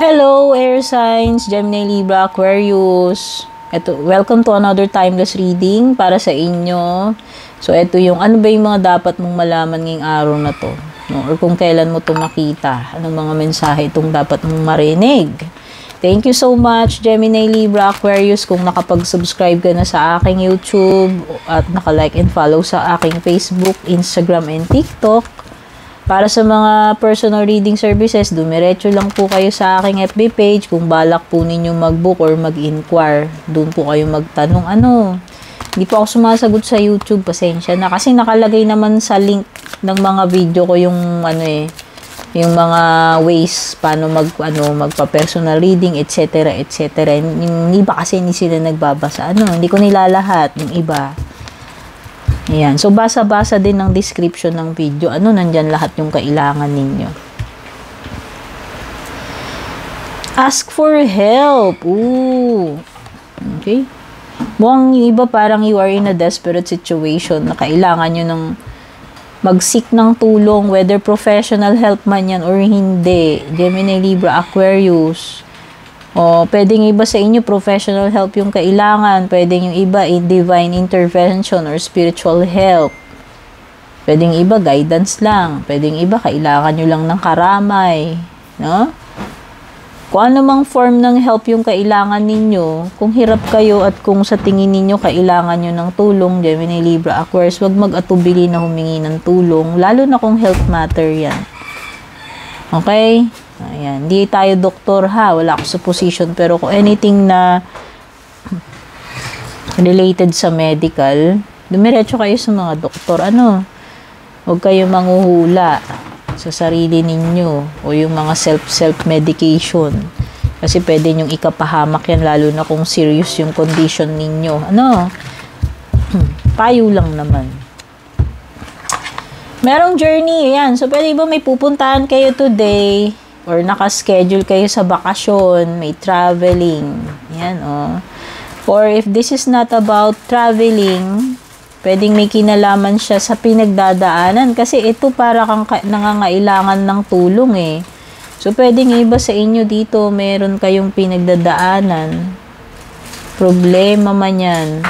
Hello, air signs, Gemini, Libra, Aquarius. Welcome to another timeless reading para sa inyo. So, ito yung ano ba yung mga dapat mong malaman ngayong araw na to. No? Or kung kailan mo to makita. Anong mga mensahe itong dapat mong marinig. Thank you so much, Gemini, Libra, Aquarius, kung nakapag-subscribe ka na sa aking YouTube at naka-like and follow sa aking Facebook, Instagram, and TikTok. Para sa mga personal reading services, dumiretso lang po kayo sa aking FB page kung balak po ninyo mag-book or mag-inquire. Doon po kayo magtanong Hindi po ako sumasagot sa YouTube, pasensya na. Kasi nakalagay naman sa link ng mga video ko yung yung mga ways paano magpa-personal reading, etc. etc. Yung iba kasi hindi sila nagbabasa. Hindi ko nilalahat yung iba. Ayan. So, basa-basa din ng description ng video. Nandyan lahat yung kailangan ninyo. Ask for help. Ooh. Okay. Mukhang yung iba parang you are in a desperate situation na kailangan nyo ng mag-seek ng tulong, whether professional help man yan or hindi. Gemini, Libra, Aquarius. O, pwedeng iba sa inyo, professional help yung kailangan. Pwedeng yung iba, divine intervention or spiritual help. Pwedeng iba, guidance lang. Pwedeng iba, kailangan nyo lang ng karamay. No? Kung ano mang form ng help yung kailangan ninyo, kung hirap kayo at kung sa tingin ninyo kailangan nyo ng tulong, Gemini, Libra, Aquarius, wag mag-atubili na humingi ng tulong, lalo na kung health matter yan. Okay? Ayan. Hindi tayo doktor ha. Wala ako sa position. Pero kung anything na related sa medical, dumiretso kayo sa mga doktor. Huwag kayo manghuhula sa sarili ninyo o yung mga self-medication. Kasi pwede nyong ikapahamak yan lalo na kung serious yung condition ninyo. Payo lang naman. Merong journey, yan. So, pwede ba may pupuntahan kayo today or naka-schedule kayo sa bakasyon, may traveling. Yan, Or if this is not about traveling, pwedeng may kinalaman siya sa pinagdadaanan kasi ito para kang nangangailangan ng tulong So, pwedeng iba sa inyo dito, meron kayong pinagdadaanan. Problema man yan.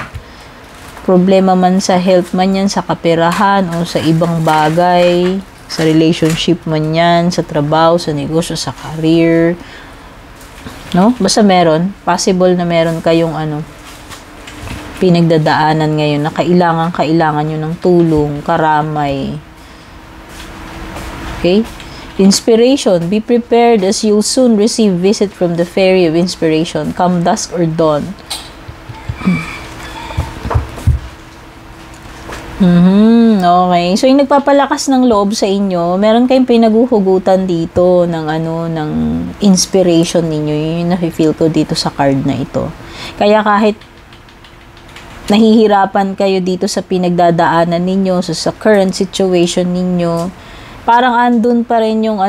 Problema man sa health man yan, sa kaperahan o sa ibang bagay. Sa relationship man yan, sa trabaho, sa negosyo, sa career. No? Basta meron. Possible na meron kayong pinagdadaanan ngayon na kailangan nyo ng tulong, karamay. Okay? Inspiration. Be prepared as you'll soon receive visit from the fairy of inspiration. Come dusk or dawn. Okay. So, yung nagpapalakas ng loob sa inyo, meron kayong pinaguhugutan dito ng ng inspiration ninyo. Yun yung nafe-feel ko dito sa card na ito. Kaya kahit nahihirapan kayo dito sa pinagdadaanan ninyo, sa current situation ninyo, parang andun pa rin yung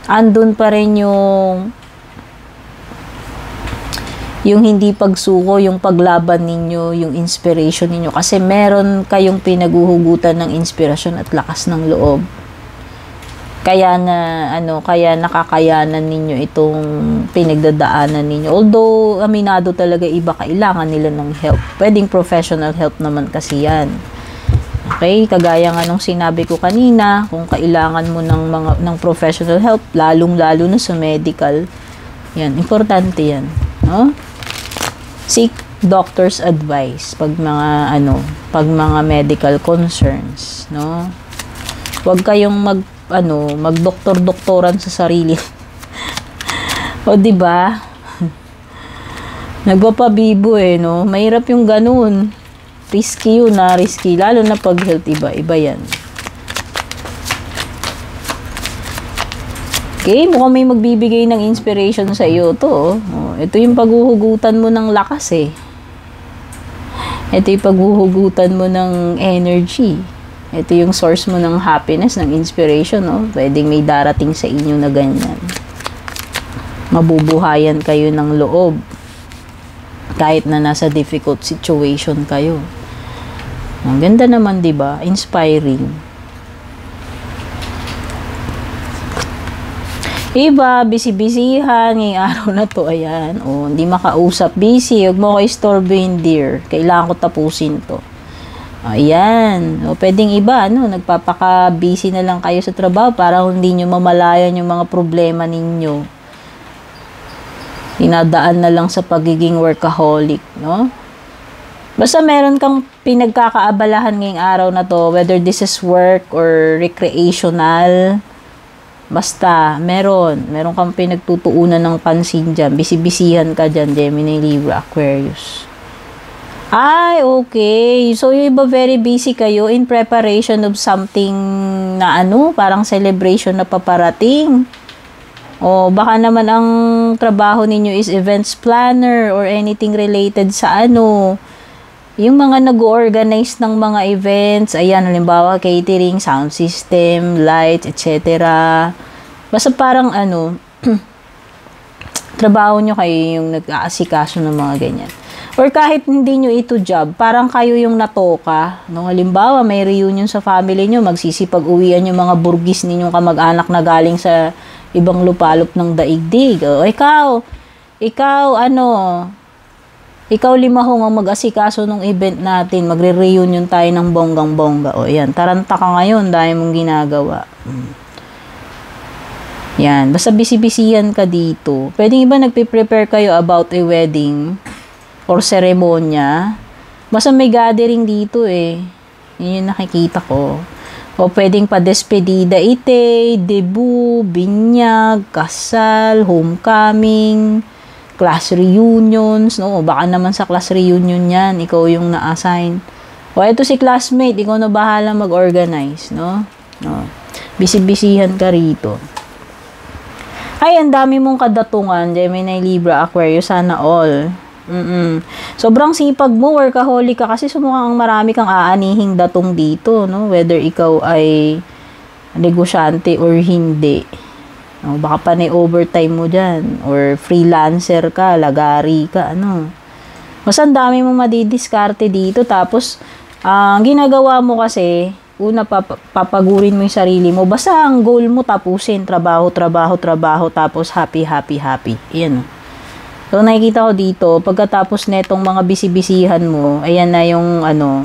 andun pa rin yung hindi pagsuko, yung paglaban ninyo, yung inspiration ninyo. Kasi meron kayong pinaguhugutan ng inspirasyon at lakas ng loob. Kaya nakakayanan ninyo itong pinagdadaanan ninyo. Although, aminado talaga iba, kailangan nila ng help. Pwedeng professional help naman kasi yan. Okay? Kagaya nga nung sinabi ko kanina, kung kailangan mo ng professional help, lalong-lalo na sa medical, yan, importante yan. No? Seek doctor's advice pag mga medical concerns, no? Huwag kayong magdoktor-doktoran sa sarili. O di ba? Nagpapabibo no? Mahirap yung ganun. Risky yun risky lalo na pag health iba yan. Okay, mukhang may magbibigay ng inspiration sa iyo to. Ito yung paghuhugutan mo ng lakas Ito yung paghuhugutan mo ng energy. Ito yung source mo ng happiness, ng inspiration. Pwedeng may darating sa inyo na ganyan. Mabubuhayan kayo ng loob. Kahit na nasa difficult situation kayo. Ang ganda naman, diba? Inspiring. Iba, busy-busyhan ngayong araw na to. Ayan. O, hindi makausap. Busy. Huwag mo ko istorbohin, dear. Kailangan ko tapusin to. Ayan. O, pwedeng iba, ano, nagpapaka-busy na lang kayo sa trabaho para hindi nyo mamalayan yung mga problema ninyo. Dinadaan na lang sa pagiging workaholic, no? Basta meron kang pinagkakaabalahan ngayong araw na to, whether this is work or recreational. Basta, meron kang pinagtutuunan ng pansin dyan. Busy-busyhan ka dyan, Gemini, Libra, Aquarius. Ay, okay. So, yung iba very busy kayo in preparation of something na ano, parang celebration na paparating. O, baka naman ang trabaho ninyo is events planner or anything related sa ano. Yung mga nag-organize ng mga events, ayan, halimbawa, catering, sound system, lights, etc. Basta parang ano, trabaho nyo kayo yung nag-aasikaso ng mga ganyan. Or kahit hindi nyo ito job, parang kayo yung natoka. No? Halimbawa, may reunion sa family nyo, magsisipag-uwian yung mga burgis ninyong kamag-anak na galing sa ibang lupalop ng daigdig. O, ikaw limahong ang mag-asikaso ng event natin. Magre-reunion tayo ng bonggang-bongga. O, yan. Taranta ka ngayon dahil mong ginagawa. Yan. Basta busy-busyhan ka dito. Pwedeng iba nagpe-prepare kayo about a wedding or seremonya. Basta may gathering dito eh. Yun yung nakikita ko. O pwedeng pa-despedida ite, debut, binyag, kasal, homecoming, class reunions, no? Baka naman sa class reunion yan, ikaw yung na-assign. O, ito si classmate, ikaw na bahala mag-organize, no? Busy-busyhan ka rito. Ay, ang dami mong kadatungan, Gemini, Libra, Aquarius, sana all. Sobrang sipag mo, workaholic ka, kasi sumukhang marami kang aanihing datong dito, no? Whether ikaw ay negosyante or hindi. No, baka pa na overtime mo dyan. Or freelancer ka, lagari ka, ano. Mas ang dami mong madidiskarte dito. Tapos, ang ginagawa mo kasi, una, papagurin mo yung sarili mo. Basta ang goal mo tapusin. Trabaho. Tapos happy. Ayan. So, nakikita ko dito, pagkatapos netong mga busy-busyhan mo, ayan na yung, ano,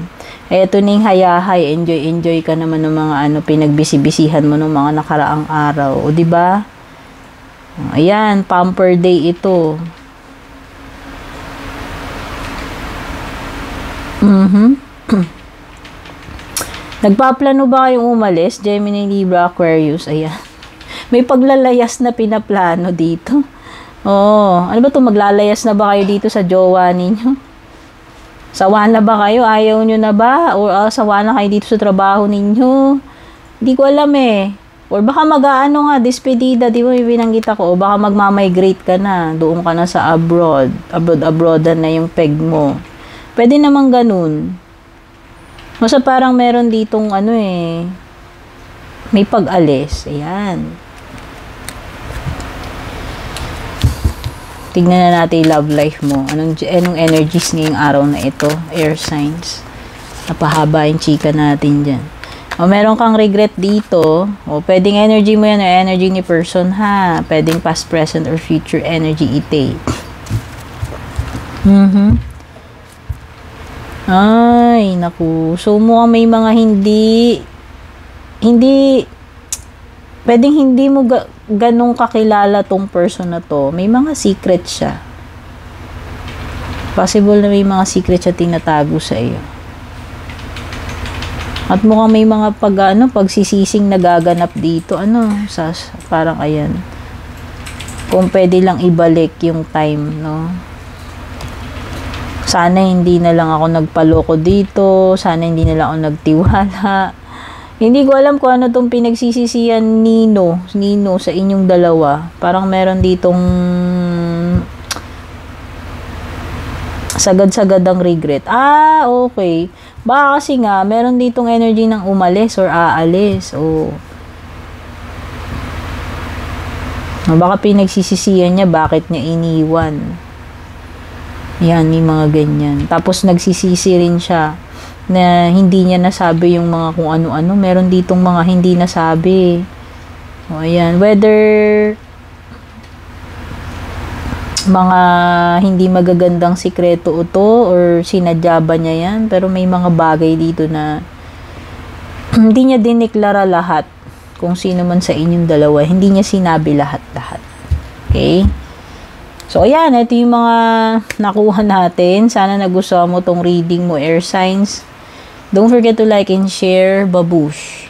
eto ning hayahay, enjoy ka naman ng mga pinagbisi-bisihan mo ng mga nakaraang araw. O, diba? Ayan, pamper day ito. Nagpaplano ba kayong umalis? Gemini, Libra, Aquarius. Ayan. May paglalayas na pinaplano dito. Ano ba to? Maglalayas na ba kayo dito sa jowa ninyo? Sawa na ba kayo? Ayaw nyo na ba? O sawa na kayo dito sa trabaho ninyo? Hindi ko alam eh. Or baka mag-aano nga, despedida, di ba binanggit ako? O baka magmamigrate ka na. Doon ka na sa abroad. Abroad-abroadan na yung peg mo. Pwede namang ganun. Masa parang meron ditong may pag-alis. Ayan. Tignan na natin yung love life mo. Anong energies ngayong araw na ito? Air signs. Napahaba yung chika natin dyan. O, meron kang regret dito. O, pwedeng energy mo yan o energy ni person, ha? Pwedeng past, present, or future energy ite. Ay, naku. So, mukhang may mga pwedeng hindi mo ganong kakilala tong person na to. May mga secret siya. Possible na may mga secret siya tinatago sa iyo. At mukhang may mga pagsisising nagaganap dito. Parang ayan. Kung pwede lang ibalik yung time, no? Sana hindi na lang ako nagpaloko dito. Sana hindi na lang ako nagtiwala. Hindi ko alam kung ano tong pinagsisisihan Nino sa inyong dalawa. Parang meron ditong sagad-sagadang regret. Okay. Baka kasi nga, meron ditong energy ng umalis or aalis. Baka pinagsisisihan niya bakit niya iniwan. Yan, may mga ganyan. Tapos nagsisisi rin siya na hindi niya nasabi yung mga kung ano-ano. Meron ditong mga hindi nasabi. Ayan. Whether mga hindi magagandang sikreto to or sinadya ba niya yan, pero may mga bagay dito na hindi niya dineklara lahat kung sino man sa inyong dalawa, hindi niya sinabi lahat-lahat. Okay? So, ayan, ito yung mga nakuha natin. Sana nagustuhan mo tong reading mo, air signs. Don't forget to like and share. Babush!